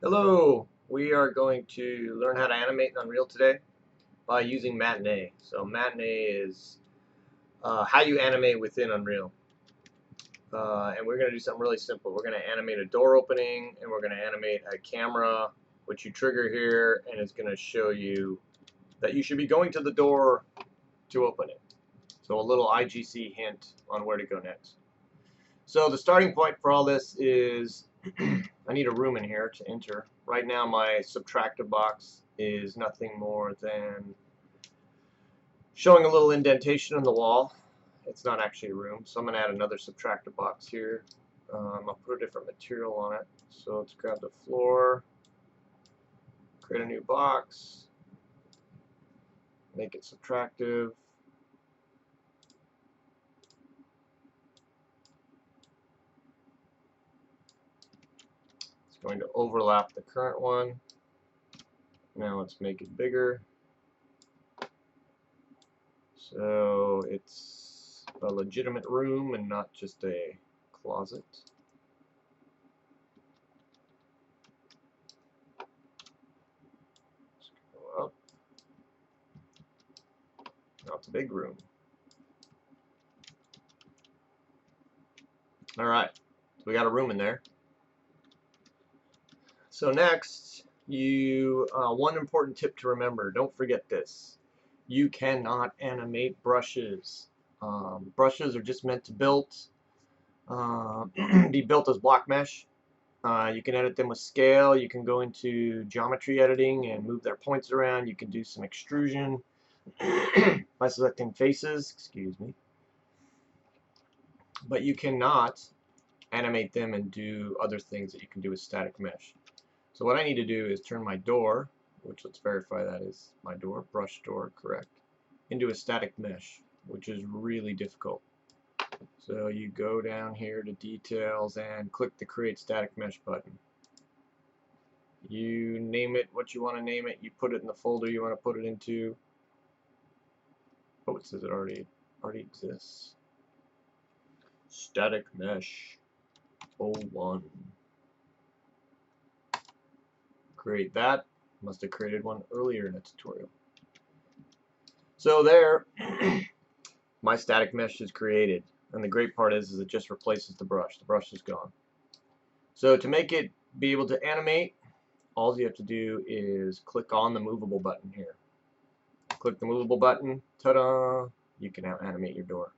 Hello, we are going to learn how to animate in Unreal today by using Matinee. So Matinee is how you animate within Unreal. And we're going to do something really simple. We're going to animate a door opening and we're going to animate a camera, which you trigger here, and it's going to show you that you should be going to the door to open it. So a little IGC hint on where to go next. So the starting point for all this is I need a room in here to enter. Right now my subtractive box is nothing more than showing a little indentation in the wall. It's not actually a room, so I'm going to add another subtractive box here. I'll put a different material on it. So let's grab the floor, create a new box, make it subtractive. It's going to overlap the current one. Now let's make it bigger. So it's a legitimate room and not just a closet. Let's go up. Now it's a big room. Alright, so we got a room in there. So next, one important tip to remember, don't forget this. You cannot animate brushes. Brushes are just meant to be built as block mesh. You can edit them with scale. You can go into geometry editing and move their points around. You can do some extrusion by selecting faces, excuse me. But you cannot animate them and do other things that you can do with static mesh. So what I need to do is turn my door, which let's verify that is my door, brush door, correct, into a static mesh, which is really difficult. So you go down here to details and click the create static mesh button. You name it what you want to name it, you put it in the folder you want to put it into. Oh, it says it already exists. Static mesh 01. Create that. Must have created one earlier in a tutorial. So there, my static mesh is created. And the great part is it just replaces the brush. The brush is gone. So to make it be able to animate, all you have to do is click on the movable button here. Click the movable button, ta-da! You can now animate your door.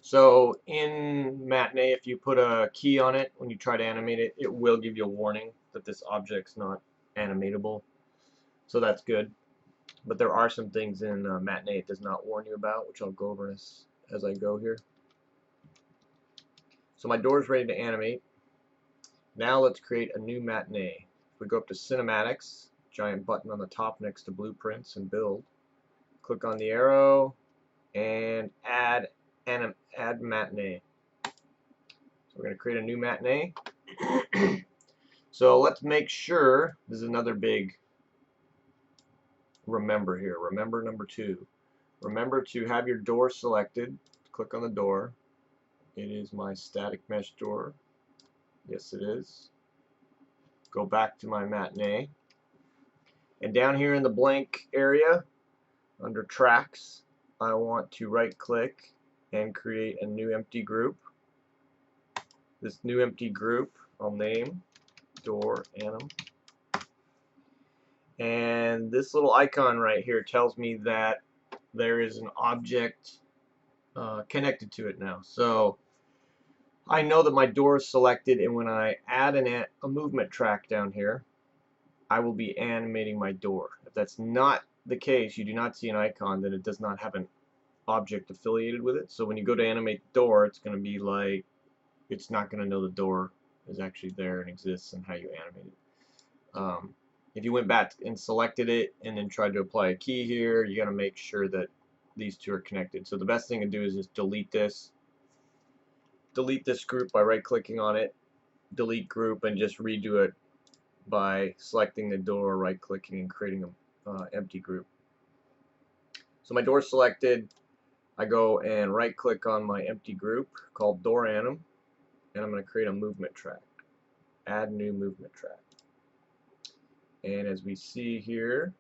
So in Matinee, if you put a key on it, when you try to animate it, it will give you a warning that this object's not animatable. So that's good. But there are some things in Matinee it does not warn you about, which I'll go over as I go here. So my door is ready to animate. Now let's create a new Matinee. If we go up to Cinematics, giant button on the top next to Blueprints and Build, click on the arrow and add Matinee. So we're going to create a new Matinee. So let's make sure, this is another big remember here. Remember number 2. Remember to have your door selected. Click on the door. It is my static mesh door. Yes, it is. Go back to my Matinee. And down here in the blank area, under tracks, I want to right click and create a new empty group. This new empty group I'll name door anim. And this little icon right here tells me that there is an object connected to it now. So I know that my door is selected, and when I add a movement track down here, I will be animating my door. If that's not the case, you do not see an icon, then it does not have an object affiliated with it. So when you go to animate the door, it's going to be like, it's not going to know the door is actually there and exists and how you animate it. If you went back and selected it and then tried to apply a key here, you got to make sure that these two are connected. So the best thing to do is just delete this. Delete this group by right clicking on it, delete group, and just redo it by selecting the door, right clicking, and creating an empty group. So my door selected, I go and right click on my empty group called door anim, and I'm going to create a movement track. Add new movement track. And as we see here,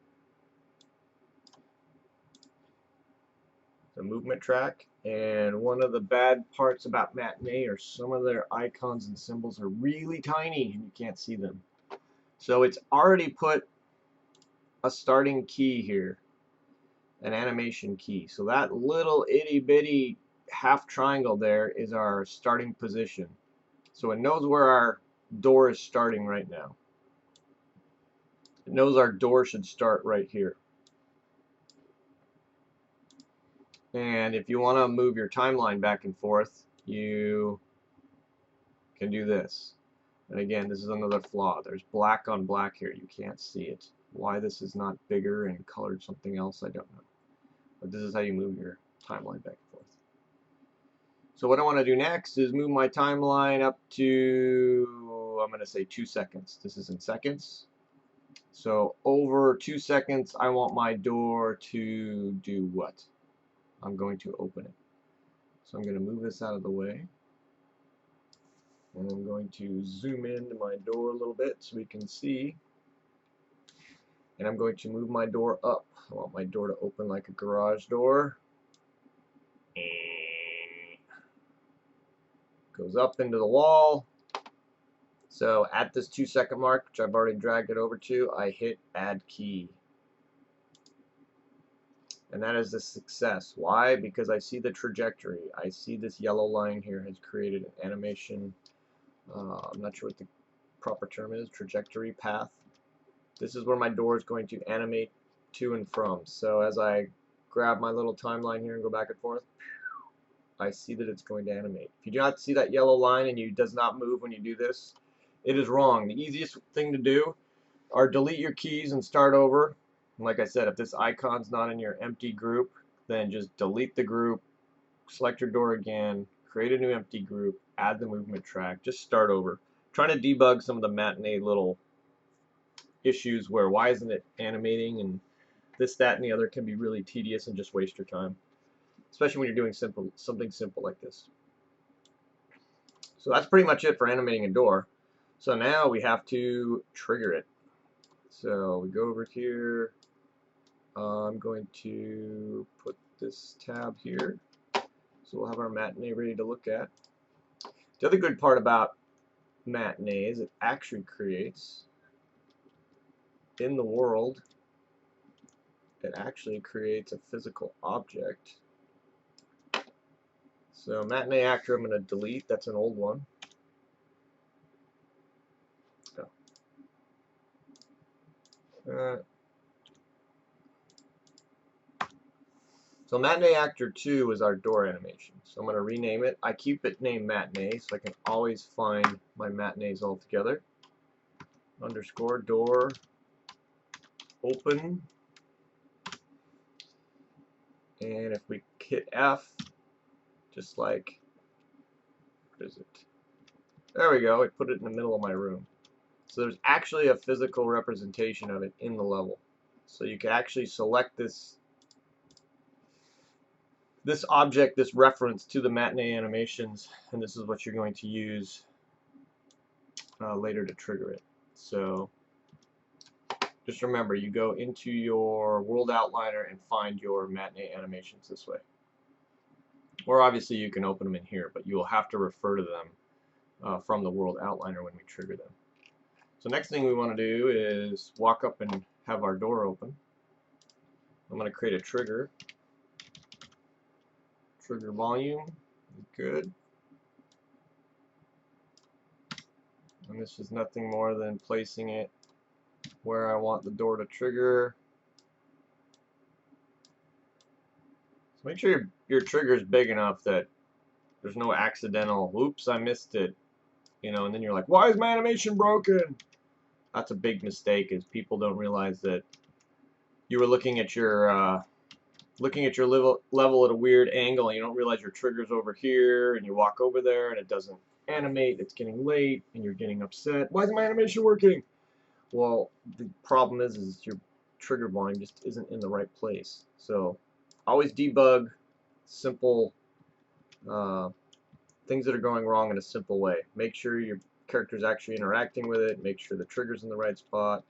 the movement track. And one of the bad parts about Matinee are some of their icons and symbols are really tiny and you can't see them. So it's already put a starting key here, an animation key. So that little itty bitty half triangle there is our starting position. So it knows where our door is starting right now. It knows our door should start right here. And if you want to move your timeline back and forth, you can do this. And again, this is another flaw. There's black on black here. You can't see it. Why this is not bigger and colored something else, I don't know. But this is how you move your timeline back and forth. So what I want to do next is move my timeline up to, I'm going to say 2 seconds. This is in seconds. So over 2 seconds, I want my door to do what? I'm going to open it. So I'm going to move this out of the way. And I'm going to zoom into my door a little bit so we can see. And I'm going to move my door up. I want my door to open like a garage door. Goes up into the wall. So at this 2 second mark, which I've already dragged it over to, I hit add key. And that is a success. Why? Because I see the trajectory. I see this yellow line here has created an animation. I'm not sure what the proper term is, trajectory path. This is where my door is going to animate to and from. So as I grab my little timeline here and go back and forth, I see that it's going to animate. If you do not see that yellow line and it does not move when you do this, it is wrong. The easiest thing to do are delete your keys and start over. And like I said, if this icon's not in your empty group, then just delete the group, select your door again, create a new empty group, add the movement track, just start over. I'm trying to debug some of the Matinee little issues where why isn't it animating and this, that, and the other can be really tedious and just waste your time, especially when you're doing something simple like this. So that's pretty much it for animating a door. So now we have to trigger it. So we go over here. I'm going to put this tab here. So we'll have our Matinee ready to look at. The other good part about Matinee is it actually creates in the world, it actually creates a physical object. So Matinee actor I'm going to delete. That's an old one. So Matinee Actor 2 is our door animation. So I'm going to rename it. I keep it named Matinee so I can always find my matinees all together. Underscore door open. And if we hit F, just like, what is it? There we go. I put it in the middle of my room. So there's actually a physical representation of it in the level. So you can actually select this object, this reference to the Matinee animations, and this is what you're going to use later to trigger it. So just remember, you go into your world outliner and find your Matinee animations this way. Or obviously you can open them in here, but you will have to refer to them from the world outliner when we trigger them. So next thing we want to do is walk up and have our door open. I'm going to create a trigger. Trigger volume, good. And this is nothing more than placing it where I want the door to trigger. So make sure your trigger is big enough that there's no accidental, oops, I missed it. You know, and then you're like, why is my animation broken? That's a big mistake, is people don't realize that you were looking at your level at a weird angle and you don't realize your trigger's over here, and you walk over there and it doesn't animate, it's getting late and you're getting upset. Why is my animation working? Well, the problem is your trigger volume just isn't in the right place. So always debug simple things that are going wrong in a simple way. Make sure your character is actually interacting with it, make sure the trigger's in the right spot,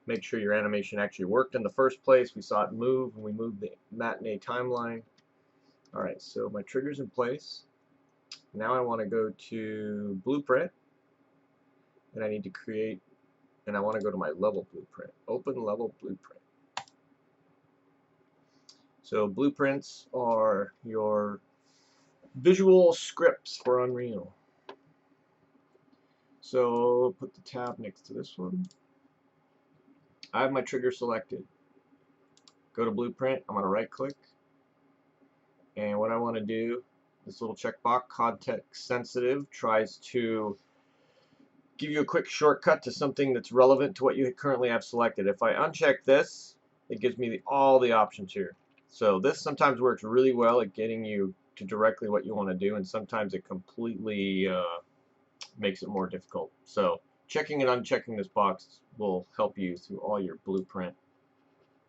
make sure your animation actually worked in the first place. We saw it move when we moved the Matinee timeline. Alright, so my trigger's in place. Now I want to go to Blueprint, and I need to create, and I want to go to my level blueprint. Open level blueprint. So blueprints are your visual scripts for Unreal. So put the tab next to this one. I have my trigger selected. Go to Blueprint. I'm going to right click, and what I want to do, this little checkbox, context sensitive, tries to give you a quick shortcut to something that's relevant to what you currently have selected. If I uncheck this, it gives me all the options here. So this sometimes works really well at getting you to directly what you want to do, and sometimes it completely makes it more difficult. So checking and unchecking this box will help you through all your blueprint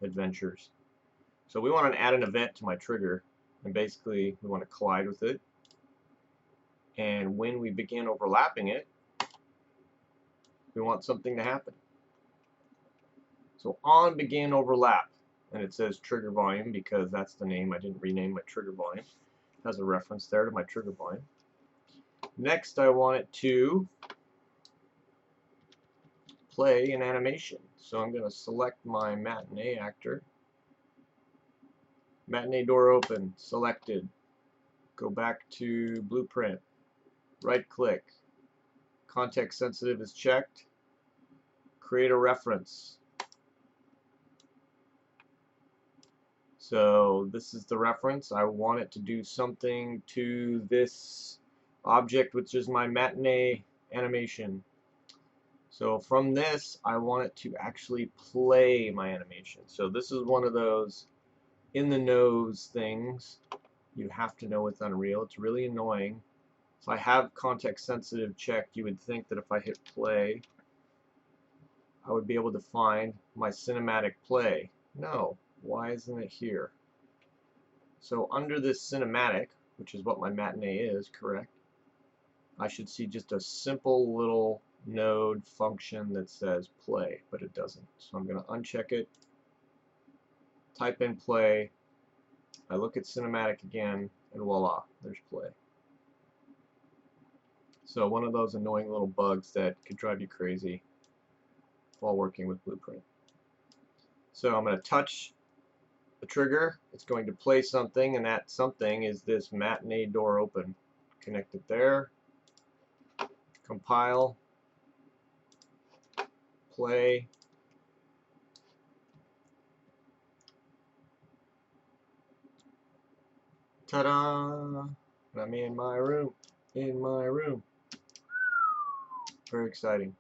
adventures. So we want to add an event to my trigger, and basically we want to collide with it, and when we begin overlapping it, we want something to happen. So on begin overlap, and it says trigger volume because that's the name. I didn't rename my trigger volume. It has a reference there to my trigger volume. Next, I want it to play an animation. So I'm going to select my matinee actor. Matinee door open, selected. Go back to Blueprint. Right click. Context sensitive is checked. Create a reference. So this is the reference. I want it to do something to this object, which is my matinee animation. So from this, I want it to actually play my animation. So this is one of those in the nose things you have to know with Unreal. It's really annoying. If I have context sensitive checked, you would think that if I hit play, I would be able to find my cinematic play. No. Why isn't it here? So under this cinematic, which is what my matinee is, correct? I should see just a simple little node function that says play, but it doesn't. So I'm going to uncheck it, type in play, I look at cinematic again, and voila, there's play. So one of those annoying little bugs that could drive you crazy while working with Blueprint. So I'm going to touch the trigger, it's going to play something, and that something is this matinee door open. Connect it there, compile, play, ta-da! I'm in my room, Very exciting.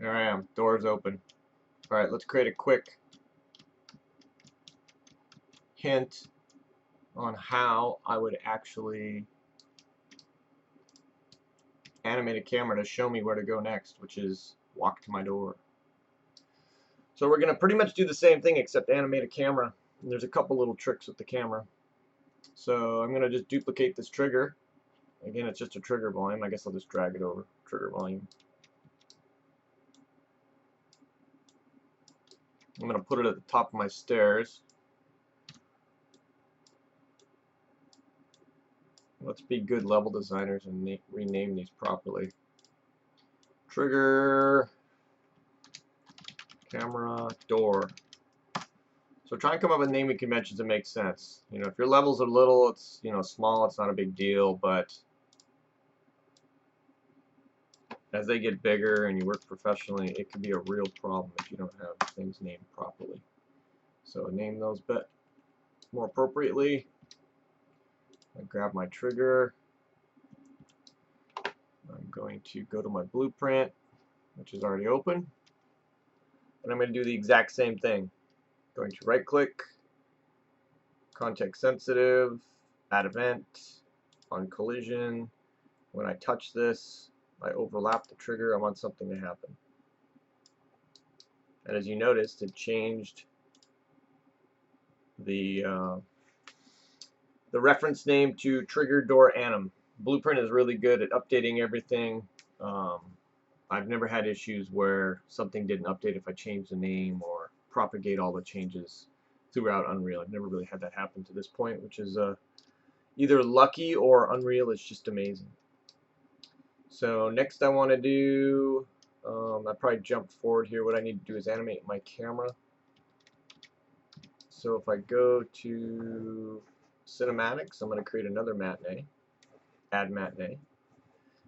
There I am, doors open. Alright, let's create a quick hint on how I would actually animate a camera to show me where to go next, which is walk to my door. So we're going to pretty much do the same thing except animate a camera. And there's a couple little tricks with the camera. So I'm going to just duplicate this trigger. Again, it's just a trigger volume. I guess I'll just drag it over. Trigger volume. I'm going to put it at the top of my stairs. Let's be good level designers and rename these properly. Trigger, camera, door. So try and come up with naming conventions that make sense. You know, if your levels are little, it's small, it's not a big deal, but as they get bigger and you work professionally, it can be a real problem if you don't have things named properly. So name those bit more appropriately. I grab my trigger. I'm going to go to my blueprint, which is already open, and I'm going to do the exact same thing. Going to right click, context sensitive, add event, on collision. When I touch this, I overlap the trigger, I want something to happen. And as you noticed, it changed the the reference name to trigger door anim. Blueprint is really good at updating everything. I've never had issues where something didn't update if I changed the name or propagate all the changes throughout Unreal. I've never really had that happen to this point, which is either lucky or Unreal is just amazing. So next I want to do, I probably jumped forward here. What I need to do is animate my camera. So if I go to Cinematics, I'm going to create another matinee, add matinee.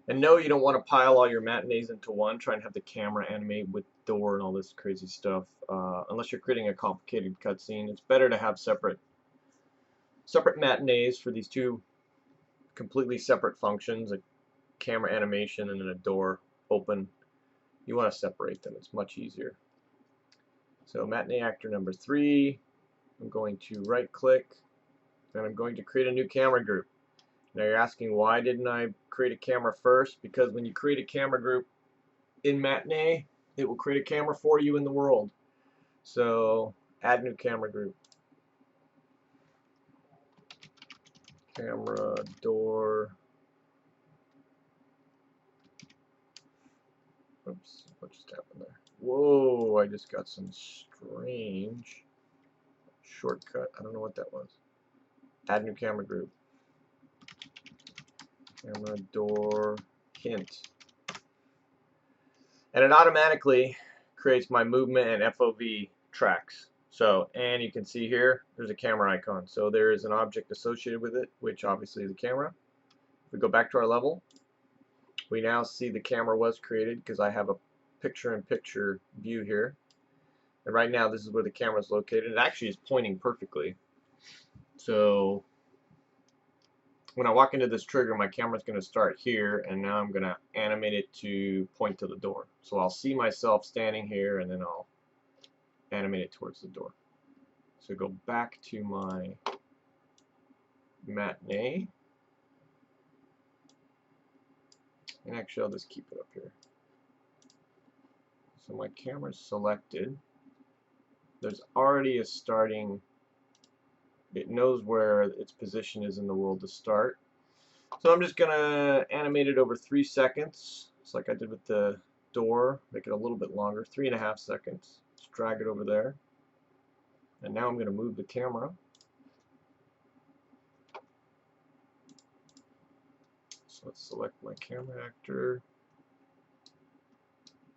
And no, you don't want to pile all your matinees into one, try and have the camera animate with door and all this crazy stuff. Unless you're creating a complicated cutscene, it's better to have separate matinees for these two completely separate functions, a camera animation and then a door open. You want to separate them, it's much easier. So matinee actor number 3, I'm going to right click and I'm going to create a new camera group. Now you're asking, why didn't I create a camera first? Because when you create a camera group in Matinee, it will create a camera for you in the world. So add new camera group. Camera, door. Oops, what just happened there? Whoa, I just got some strange shortcut. I don't know what that was. Add new camera group. Camera, door, hint. And it automatically creates my movement and FOV tracks. So, and you can see here, there's a camera icon. So there is an object associated with it, which obviously is a camera. If we go back to our level, we now see the camera was created because I have a picture-in-picture view here. And right now, this is where the camera is located. It actually is pointing perfectly. So when I walk into this trigger, my camera's going to start here, and now I'm going to animate it to point to the door. So I'll see myself standing here, and then I'll animate it towards the door. So go back to my matinee. And actually, I'll just keep it up here. So my camera's selected. There's already a starting. It knows where its position is in the world to start. So I'm just going to animate it over 3 seconds. Just like I did with the door. Make it a little bit longer. 3.5 seconds. Just drag it over there. And now I'm going to move the camera. So let's select my camera actor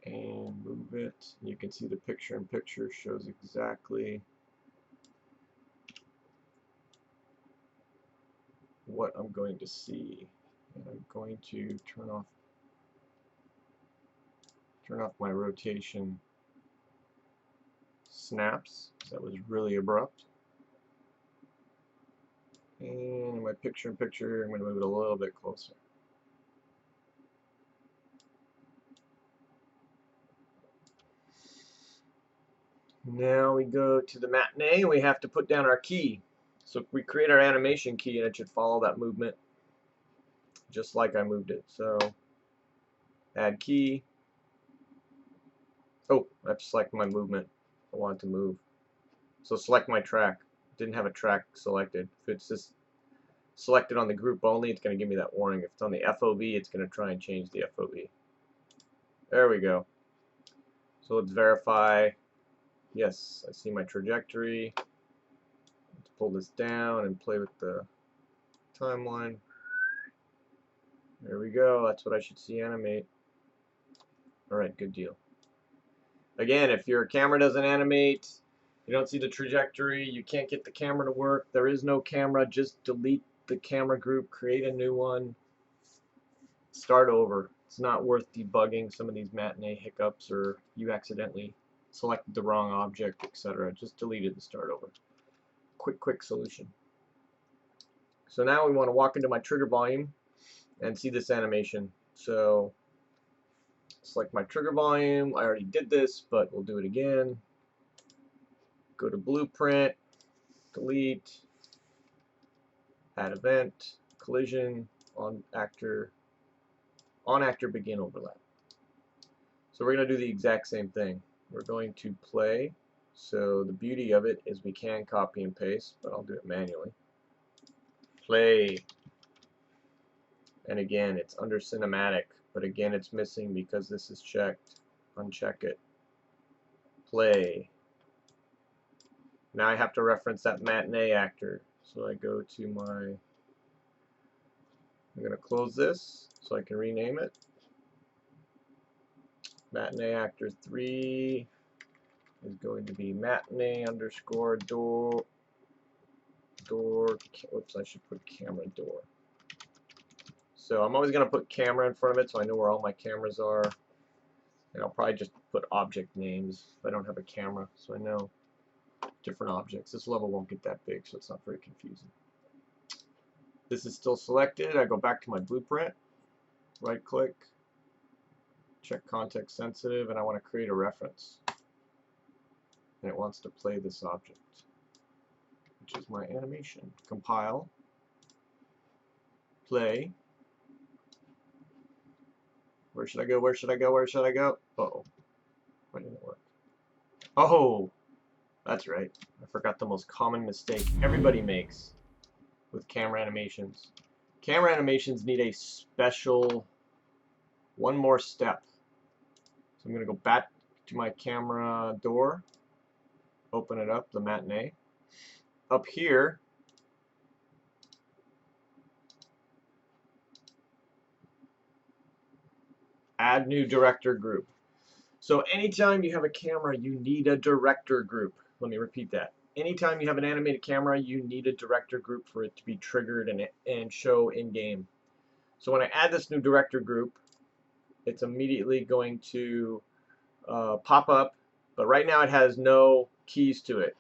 and move it. You can see the picture-in-picture shows exactly what I'm going to see. And I'm going to turn off my rotation snaps. That was really abrupt. And my picture-in-picture, I'm going to move it a little bit closer. Now we go to the matinee, and we have to put down our key. So we create our animation key, and it should follow that movement just like I moved it. So add key. Oh, I have to select my movement. I want it to move. So select my track. Didn't have a track selected. If it's just selected on the group only, it's going to give me that warning. If it's on the FOV, it's going to try and change the FOV. There we go. So let's verify. Yes, I see my trajectory. Let's pull this down and play with the timeline. There we go. That's what I should see animate. Alright, good deal. Again, if your camera doesn't animate, you don't see the trajectory, you can't get the camera to work, there is no camera, just delete the camera group, create a new one, start over. It's not worth debugging some of these matinee hiccups or you accidentally selected the wrong object, etc. Just delete it and start over. Quick solution. So now we want to walk into my trigger volume and see this animation. So select my trigger volume. I already did this, but we'll do it again. Go to Blueprint, delete, add event, collision, on actor begin overlap. So we're going to do the exact same thing. We're going to play. So the beauty of it is we can copy and paste, but I'll do it manually. Play. And again, it's under cinematic, but again, it's missing because this is checked. Uncheck it. Play. Now I have to reference that matinee actor. So I go to my, I'm going to close this so I can rename it. Matinee actor 3 is going to be matinee underscore door, oops, I should put camera door. So I'm always going to put camera in front of it so I know where all my cameras are. And I'll probably just put object names if I don't have a camera so I know different objects. This level won't get that big, so it's not very confusing. This is still selected. I go back to my blueprint, right click, check context sensitive, and I want to create a reference. And it wants to play this object, which is my animation. Compile, play. Where should I go? Where should I go? Where should I go? Uh-oh. Why didn't it work? Oh! That's right. I forgot the most common mistake everybody makes with camera animations. Camera animations need a special one more step. So I'm going to go back to my camera door, open it up, the matinee. Up here, add new director group. So anytime you have a camera, you need a director group. Let me repeat that. Anytime you have an animated camera, you need a director group for it to be triggered and show in-game. So when I add this new director group, it's immediately going to pop up, but right now it has no keys to it.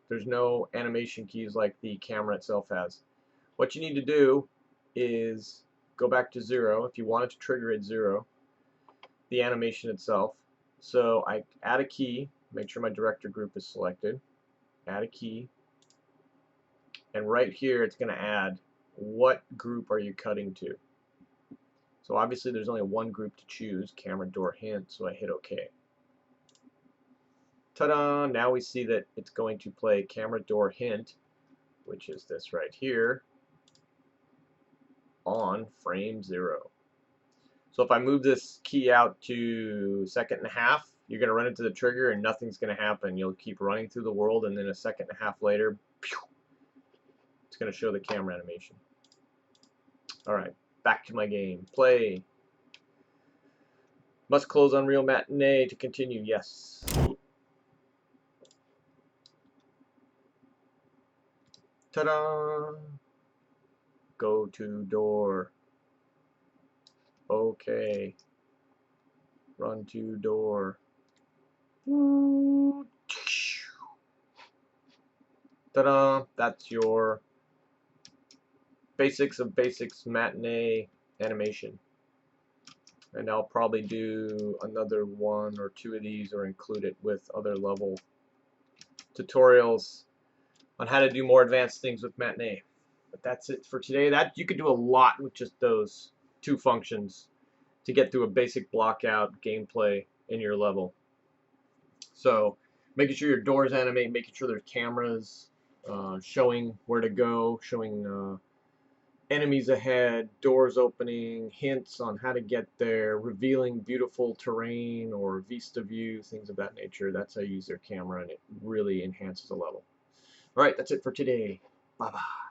There's no animation keys like the camera itself has. What you need to do is go back to 0 if you want it to trigger at 0, the animation itself. So I add a key, make sure my director group is selected, add a key, and right here it's going to add what group are you cutting to. So obviously there's only one group to choose, camera door hint, so I hit OK. Ta-da! Now we see that it's going to play camera door hint, which is this right here, on frame 0. So if I move this key out to 1.5 seconds, you're going to run into the trigger and nothing's going to happen. You'll keep running through the world, and then 1.5 seconds later, it's going to show the camera animation. Alright, back to my game. Play. Must close Unreal Matinee to continue. Yes. Ta-da! Go to door. Okay. Run to door. Ta-da! That's your Basics of Basics Matinee animation. And I'll probably do another 1 or 2 of these or include it with other level tutorials on how to do more advanced things with Matinee. But that's it for today. That you could do a lot with just those 2 functions to get through a basic block out gameplay in your level. So making sure your doors animate, making sure there's cameras, showing where to go, showing enemies ahead, doors opening, hints on how to get there, revealing beautiful terrain or vista view, things of that nature. That's how you use their camera, and it really enhances the level. Alright, that's it for today. Bye-bye.